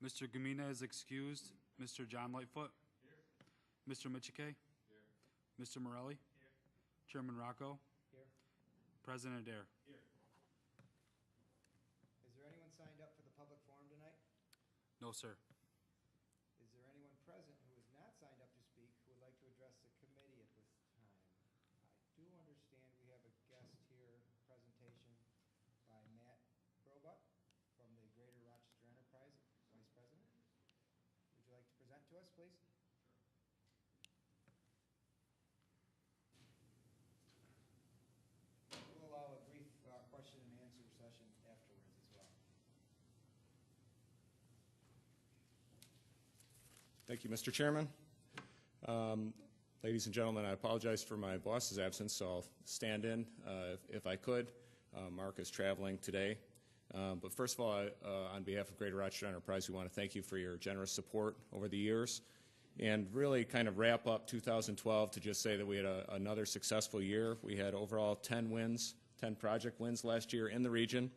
Mr. Gamina is excused. Mr. John Lightfoot. Here. Mr. Michike. Here. Mr. Morelli. Here. Chairman Rocco. Here. President Adair. Here. Is there anyone signed up for the public forum tonight? No, sir. Is there anyone present who is not signed up to speak who would like to address the committee at this time? I do understand we have a guest here, presentation by Matt Roebuck from the Greater Rochester Enterprise, Vice President. Would you like to present to us, please? We'll allow a brief question and answer session afterwards as well. Thank you, Mr. Chairman. Ladies and gentlemen, I apologize for my boss's absence, so I'll stand in if I could. Mark is traveling today. But first of all, on behalf of Greater Rochester Enterprise, we want to thank you for your generous support over the years and really kind of wrap up 2012 to just say that we had another successful year. We had overall 10 wins, 10 project wins last year in the region,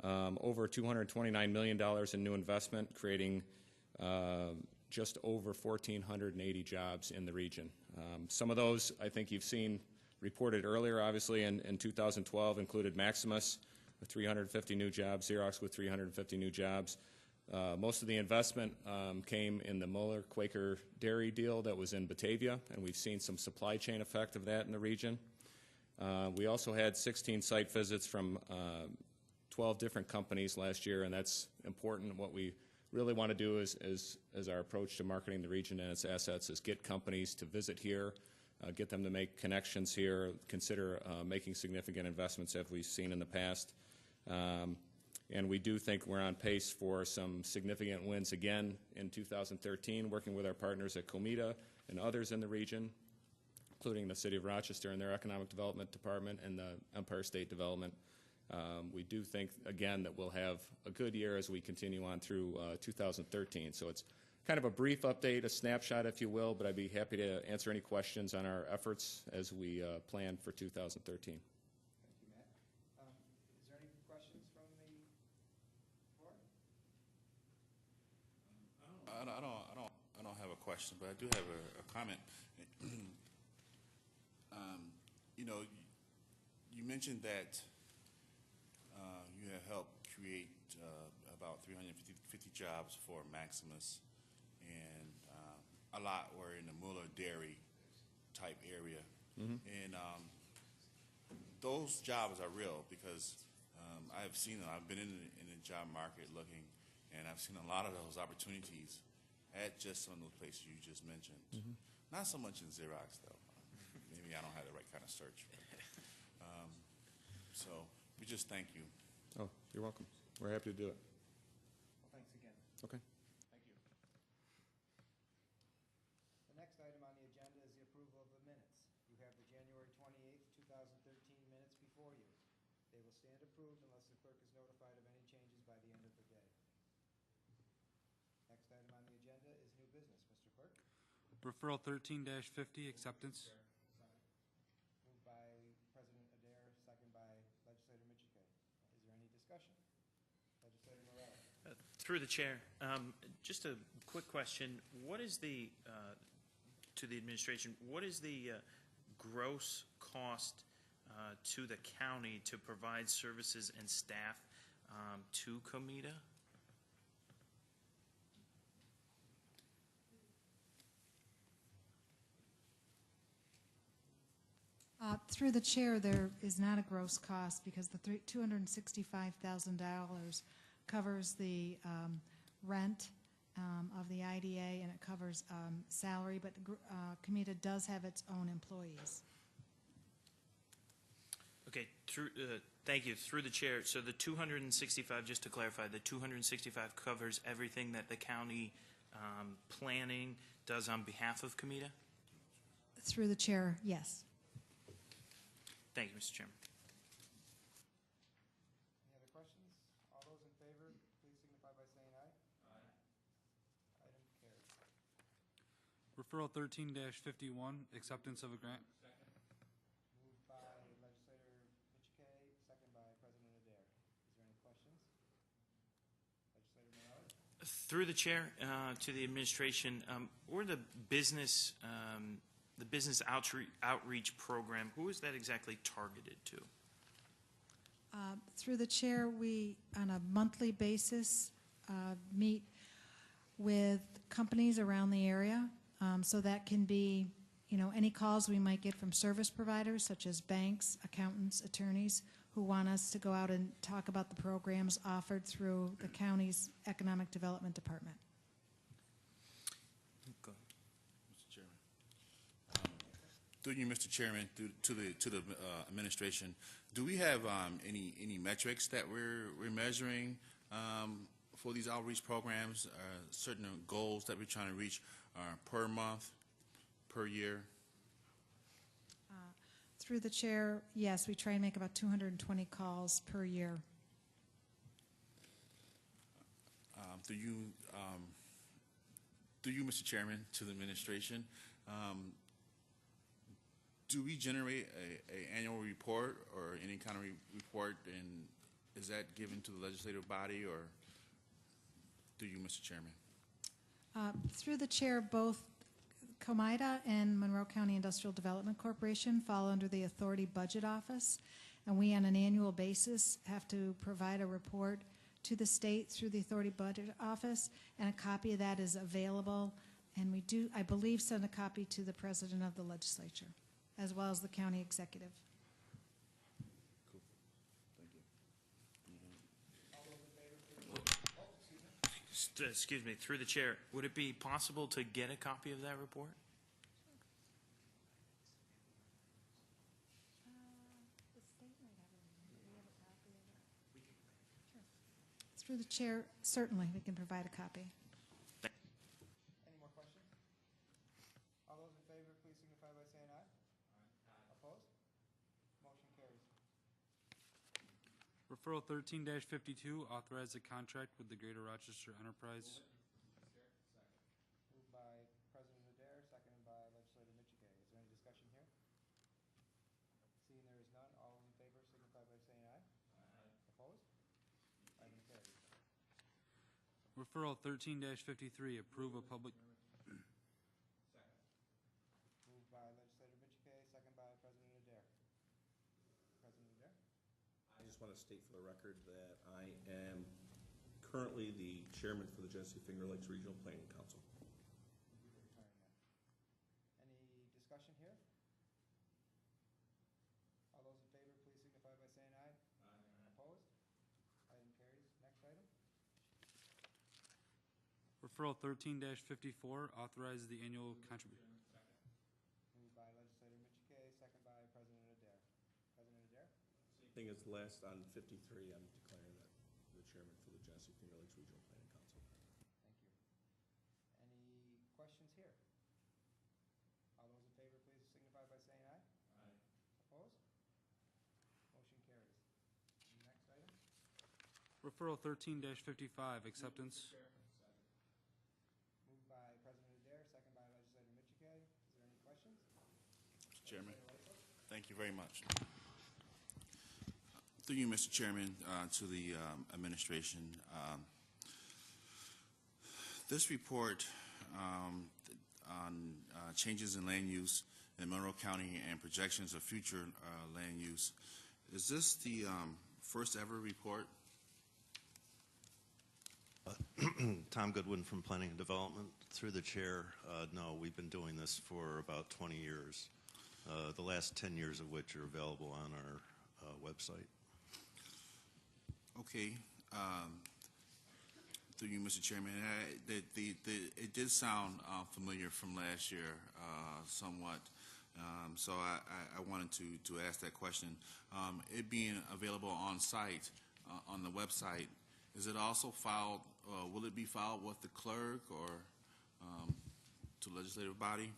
over $229 million in new investment, creating just over 1,480 jobs in the region. Some of those I think you've seen reported earlier, obviously, in 2012 included Maximus with 350 new jobs, Xerox with 350 new jobs. Most of the investment came in the Mueller-Quaker dairy deal that was in Batavia, and we've seen some supply chain effect of that in the region. We also had 16 site visits from 12 different companies last year, and that's important. What we really want to do is our approach to marketing the region and its assets is get companies to visit here, get them to make connections here, consider making significant investments as we've seen in the past. And we do think we're on pace for some significant wins again in 2013, working with our partners at Comida and others in the region, including the City of Rochester and their Economic Development Department and the Empire State Development. We do think, again, that we'll have a good year as we continue on through 2013. So it's kind of a brief update, a snapshot, if you will, but I'd be happy to answer any questions on our efforts as we plan for 2013. Thank you, Matt. Is there any questions from the floor? I don't have a question, but I do have a comment. You know, you mentioned that you have helped create about 350 jobs for Maximus, and a lot were in the Mueller dairy type area. Mm-hmm. And those jobs are real because I've seen them. I've been in the job market looking, and I've seen a lot of those opportunities at just some of those places you just mentioned. Mm-hmm. Not so much in Xerox, though. Maybe I don't have the right kind of search. So we just thank you. Oh, you're welcome. We're happy to do it. Well, thanks again. Okay. Thank you. The next item on the agenda is the approval of the minutes. You have the January 28th, 2013 minutes before you. They will stand approved unless the clerk is notified of any changes by the end of the day. Next item on the agenda is new business. Mr. Clerk? Referral 13-50, acceptance. Moved by President Adair, second by Legislator Michike. Is there any discussion? Legislator Morelli. Through the chair, just a quick question. What is the, to the administration, what is the gross cost to the county to provide services and staff to Comida? Through the chair, there is not a gross cost because the $265,000 covers the rent of the IDA and it covers salary, but the Comida does have its own employees. Okay, thank you. Through the chair, so the 265, just to clarify, the 265 covers everything that the county planning does on behalf of Comida? Through the chair, yes. Thank you, Mr. Chairman. Any other questions? All those in favor, please signify by saying aye. Aye. Item carried. Referral 13-51, acceptance of a grant. Moved by Legislator Michike, second by President Adair. Is there any questions? Legislator Morelli. Through the chair, to the administration, or the business outreach program, who is that exactly targeted to? Through the chair, we, on a monthly basis, meet with companies around the area. So that can be, any calls we might get from service providers such as banks, accountants, attorneys who want us to go out and talk about the programs offered through the county's Economic Development Department. Mr. Chairman. Through you, Mr. Chairman, to the administration, do we have any metrics that we're measuring for these outreach programs? Certain goals that we're trying to reach per month, per year? Through the chair, yes, we try and make about 220 calls per year. Through you, Mr. Chairman, to the administration, do we generate a annual report or any kind of report, and is that given to the legislative body, or through you, Mr. Chairman? Through the chair, both Comida and Monroe County Industrial Development Corporation fall under the Authority Budget Office, and we on an annual basis have to provide a report to the state through the Authority Budget Office, and a copy of that is available, and we do, I believe, send a copy to the President of the Legislature, as well as the County Executive. Cool. Thank you. All those in favor, please. Excuse me, through the chair, would it be possible to get a copy of that report? Through the chair, certainly, we can provide a copy. Any more questions? All those in favor, please signify by saying aye. Aye. Opposed? Motion carries. Referral 13-52, authorize a contract with the Greater Rochester Enterprise. Moved by President Adair, seconded by Legislator Michigay. Is there any discussion here? Seeing there is none, all those in favor signify by saying aye. Aye. Opposed? Item carries. Referral 13-53, approve a public, Moved by Legislator Michigay, seconded by President Adair. President Adair? I just want to state for the record that I am currently the chairman for the Genesee Finger Lakes Regional Planning Council. Thank you for retiring that. Any discussion here? All those in favor, please signify by saying aye. Aye. Opposed? Item carries. Next item. referral 13-54, authorize the annual contribution. Moved by Legislator Michigay, second by President Adair. President Adair? Same thing as the last on 53, I'm declaring that the chairman for the Genesee Finger Lakes Regional Planning Council. Thank you. Any questions here? All those in favor, please signify by saying aye. Aye. Opposed? Motion carries. Next item. Referral 13-55, acceptance. Moved by President Adair, second by Legislator Michigay. Is there any questions? Mr. Chairman. Thank you very much. Through you, Mr. Chairman, to the administration. This report on changes in land use in Monroe County and projections of future land use, is this the first ever report? Tom Goodwin from Planning and Development. Through the chair, no, we've been doing this for about 20 years, the last 10 years of which are available on our website. Okay. Through you, Mr. Chairman, it did sound familiar from last year somewhat, so I wanted to ask that question. It being available on site, on the website, is it also filed, will it be filed with the clerk or to legislative body?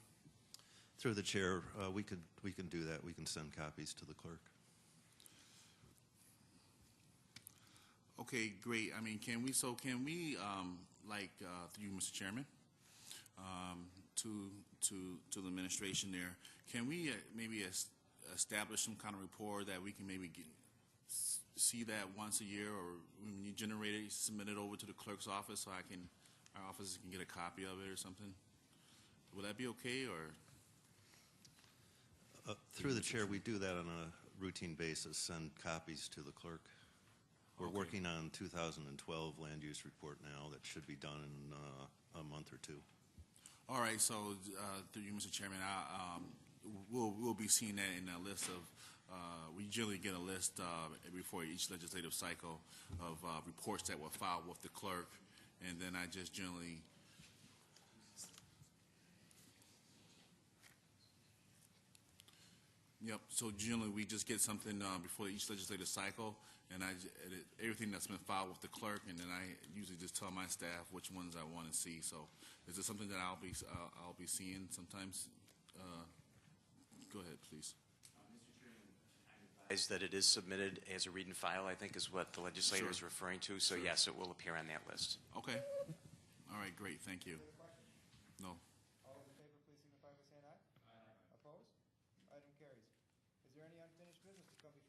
Through the chair, we can do that. We can send copies to the clerk. Okay, great. I mean, can we, like, through you, Mr. Chairman, to the administration there, can we maybe establish some kind of report that we can maybe see that once a year, or when you generate it, submit it over to the clerk's office so I our offices can get a copy of it or something? Would that be okay, or? Through the chair, we do that on a routine basis, send copies to the clerk. We're Okay. working on 2012 land use report now that should be done in a month or two. All right, so through you, Mr. Chairman, we'll be seeing that in a list of, we generally get a list before each legislative cycle of reports that were filed with the clerk, and then I just generally, yep, so generally we just get something before each legislative cycle, and everything that's been filed with the clerk, and then I usually just tell my staff which ones I want to see. So is it something that I'll be seeing sometimes? Go ahead, please. Is that it is submitted as a read and file, I think is what the legislator is Sure. referring to. So Sure. yes, it will appear on that list. Okay. All right, great, thank you. Any other questions? No. All those in favor, please signify by saying aye. Aye. Opposed? Item carries. Is there any unfinished business to come before